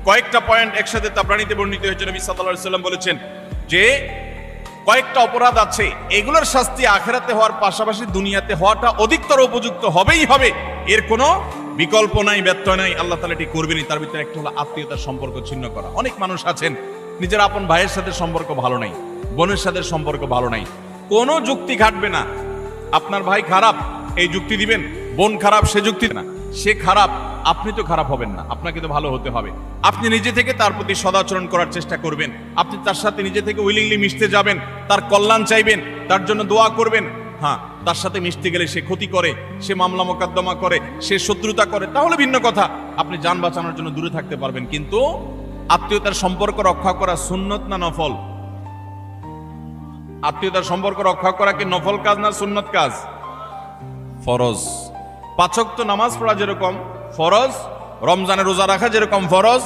কয়েকটা পয়েন্ট একসাথে তাবরানীতে বর্ণিত হয়েছে। নবী সাল্লাল্লাহু আলাইহি ওয়াসাল্লাম বলেছেন যে কয়েকটা অপরাধ আছে, এগুলোর শাস্তি আখিরাতে হওয়ার পাশাপাশি দুনিয়াতে হওয়াটা অধিকতর উপযুক্ত হবেই হবে, এর কোনো বিকল্প নাই, ব্যত্যয় নাই। আল্লাহ তাআলা এটি করবেনই। তার ভিতরে একটা হলো আত্মীয়তার সম্পর্ক ছিন্ন করা। অনেক মানুষ আছেন নিজের আপন ভাইয়ের সাথে সম্পর্ক ভালো নাই, বোনের সাথে সম্পর্ক ভালো নাই, কোনো যুক্তি খাটবে না। আপনার ভাই খারাপ এই যুক্তি দিবেন, বোন খারাপ সে যুক্তি না, সে খারাপ আপনি তো খারাপ হবেন না, আপনাকে তো ভালো হতে হবে। আপনি নিজে থেকে তার প্রতি সদাচরণ করার চেষ্টা করবেন, আপনি তার সাথে নিজে থেকে উইলিংলি মিশতে যাবেন, তার কল্যাণ চাইবেন, তার জন্য দোয়া করবেন। হ্যাঁ, তার সাথে মিশতে গেলে সে ক্ষতি করে, সে মামলা মোকদ্দমা করে, সে শত্রুতা করে, তাহলে ভিন্ন কথা, আপনি যান বাঁচানোর জন্য দূরে থাকতে পারবেন। কিন্তু আত্মীয়তার সম্পর্ক রক্ষা করা সুন্নত না নফল? আত্মীয়তার সম্পর্ক রক্ষা করা কি নফল কাজ না সুন্নত কাজ? ফরজ। 5 ওয়াক্ত নামাজ পড়া যেরকম ফরজ, রমজানের রোজা রাখা যেরকম ফরজ,